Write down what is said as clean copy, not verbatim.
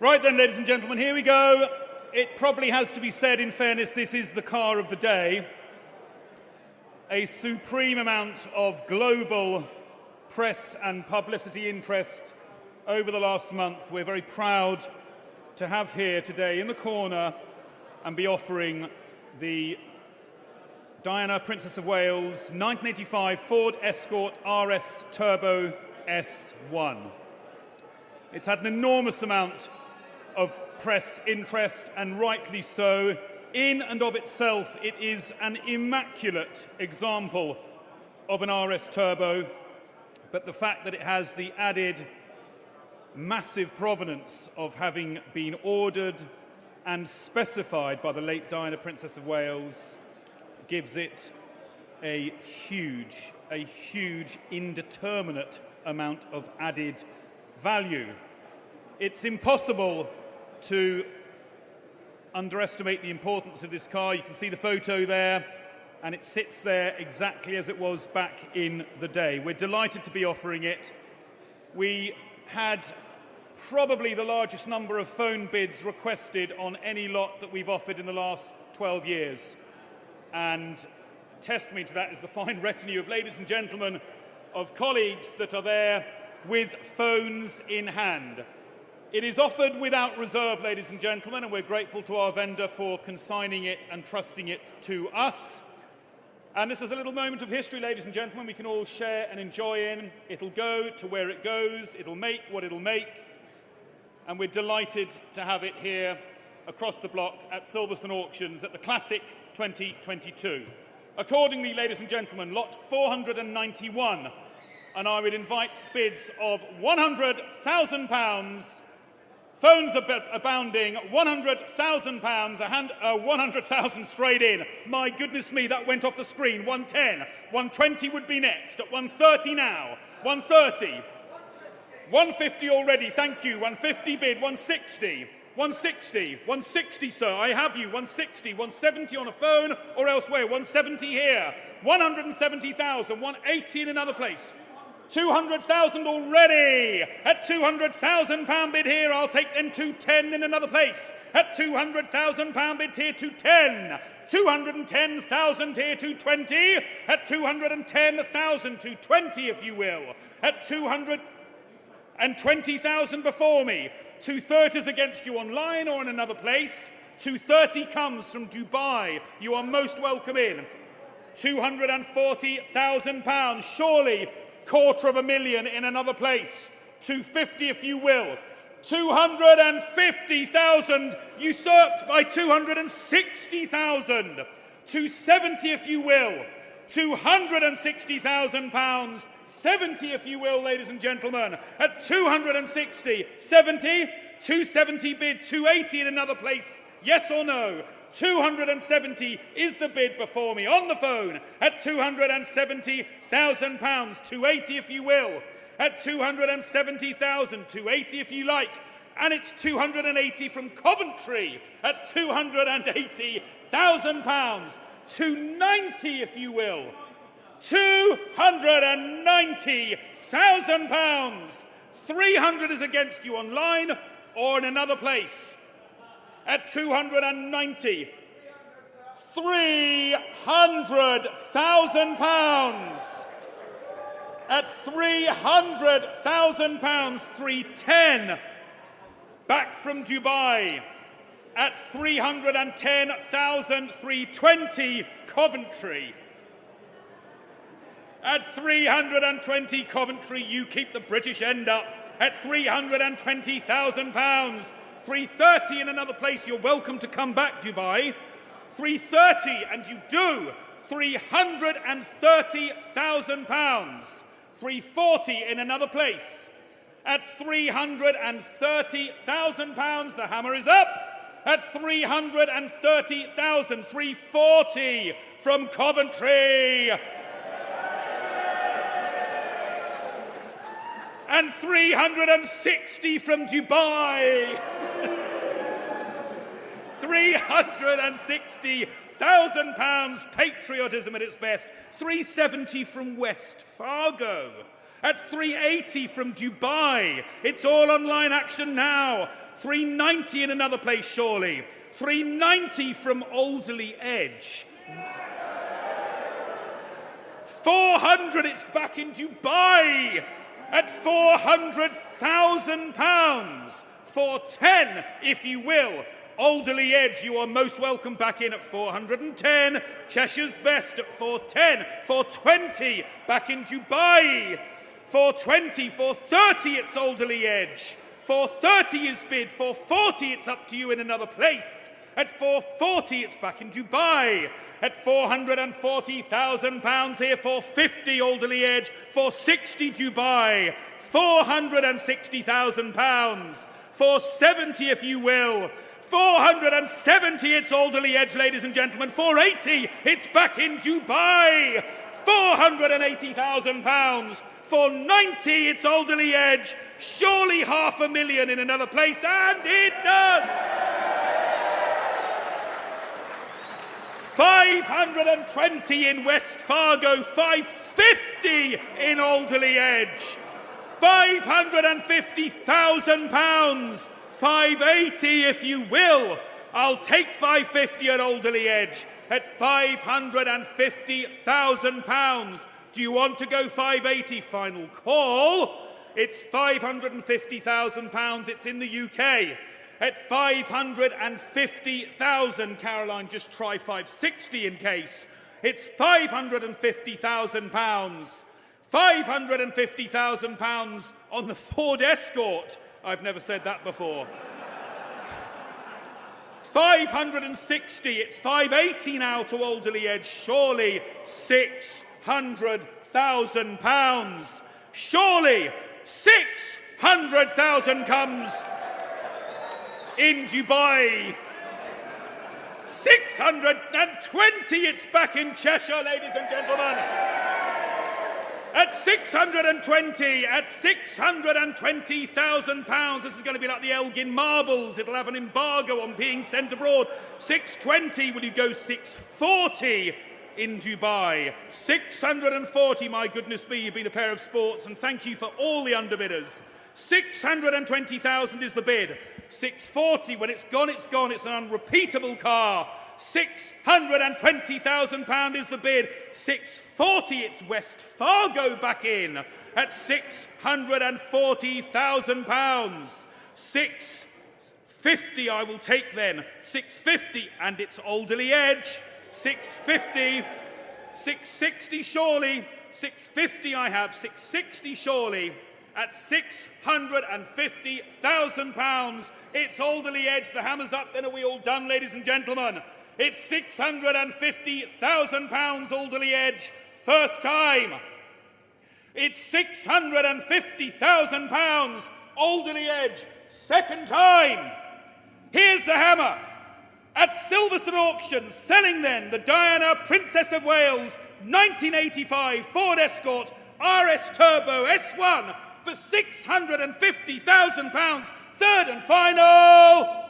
Right then, ladies and gentlemen, here we go. It probably has to be said, in fairness, this is the car of the day. A supreme amount of global press and publicity interest over the last month. We're very proud to have here today in the corner and be offering the Diana, Princess of Wales 1985 Ford Escort RS Turbo S1. It's had an enormous amount of press interest, and rightly so. In and of itself, it is an immaculate example of an RS Turbo, but the fact that it has the added massive provenance of having been ordered and specified by the late Diana, Princess of Wales, gives it a huge, indeterminate amount of added value. It's impossible to underestimate the importance of this car. You can see the photo there, and it sits there exactly as it was back in the day. We're delighted to be offering it. We had probably the largest number of phone bids requested on any lot that we've offered in the last 12 years. And testimony to that is the fine retinue of ladies and gentlemen, of colleagues that are there with phones in hand. It is offered without reserve, ladies and gentlemen, and we're grateful to our vendor for consigning it and trusting it to us. And this is a little moment of history, ladies and gentlemen, we can all share and enjoy in. It'll go to where it goes, it'll make what it'll make, and we're delighted to have it here across the block at Silverstone Auctions at the Classic 2022. Accordingly, ladies and gentlemen, lot 491, and I would invite bids of £100,000. Phones abounding, £100,000, 100,000 straight in. My goodness me, that went off the screen. 110, 120 would be next. At 130 now, 130, 150 already. Thank you. 150 bid, 160, 160, 160, sir. I have you. 160, 170 on a phone or elsewhere. 170 here. 170,000, 180 in another place. 200,000 already. At £200,000 bid here, I'll take then 210 in another place. At £200,000 bid here, 210. 210,000 here, 220. At 210,000, 220 if you will. At 220,000 before me. 230's against you online or in another place. 230 comes from Dubai. You are most welcome in. £240,000, surely £250,000 in another place. 250 if you will. 250,000 usurped by 260,000. 270 if you will. £260,000, 70 if you will, ladies and gentlemen. At 260, 70, 270 bid, 280 in another place. Yes or no? 270 is the bid before me on the phone at £270,000, 280 if you will, at 270,000, 280 if you like, and it's 280 from Coventry at £280,000, 290 if you will, £290,000, 300 is against you online or in another place. At 290, £300,000. At £300,000, 310, back from Dubai. At 310,000, 320, Coventry. At 320, Coventry, you keep the British end up. At £320,000. 330 in another place, you're welcome to come back, Dubai. 330, and you do. £330,000. 340 in another place. At £330,000, the hammer is up. At 330,000, 340 from Coventry. And 360 from Dubai. £360,000, patriotism at its best. 370 from West Fargo. At 380 from Dubai. It's all online action now. 390 in another place, surely. 390 from Alderley Edge. 400, it's back in Dubai at £400,000. 410, if you will. Alderley Edge, you are most welcome back in at 410. Cheshire's Best at 410. 420, back in Dubai. 420, 430, it's Alderley Edge. 430 is bid. 440, it's up to you in another place. At 440, it's back in Dubai. At £440,000 here, 450 Alderley Edge, 460 Dubai, £460,000, 470 if you will, 470 it's Alderley Edge, ladies and gentlemen, 480 it's back in Dubai, £480,000, 490 it's Alderley Edge, surely £500,000 in another place, and it does! 520 in West Fargo, 550 in Alderley Edge, £550,000, 580 if you will. I'll take 550 at Alderley Edge at £550,000. Do you want to go 580? Final call. It's £550,000. It's in the UK. At 550,000, Caroline, just try 560 in case. It's £550,000. £550,000 on the Ford Escort. I've never said that before. 560, it's 580 now to Alderley Edge, surely £600,000. Surely £600,000 comes in Dubai. 620, it's back in Cheshire, ladies and gentlemen. At 620, at £620,000. This is going to be like the Elgin Marbles. It'll have an embargo on being sent abroad. 620, will you go 640 in Dubai? 640, my goodness me, you've been a pair of sports, and thank you for all the underbidders. 620,000 is the bid. 640, when it's gone, it's gone. It's an unrepeatable car. £620,000 is the bid. 640, it's West Fargo back in at £640,000. 650 I will take then. 650, and it's Alderley Edge. 650, 660 surely. 650 I have, 660 surely. At £650,000, it's Alderley Edge. The hammer's up, then are we all done, ladies and gentlemen? It's £650,000, Alderley Edge, first time. It's £650,000, Alderley Edge, second time. Here's the hammer. At Silverstone Auction, selling then the Diana Princess of Wales 1985 Ford Escort RS Turbo S1 for £650,000. Third and final.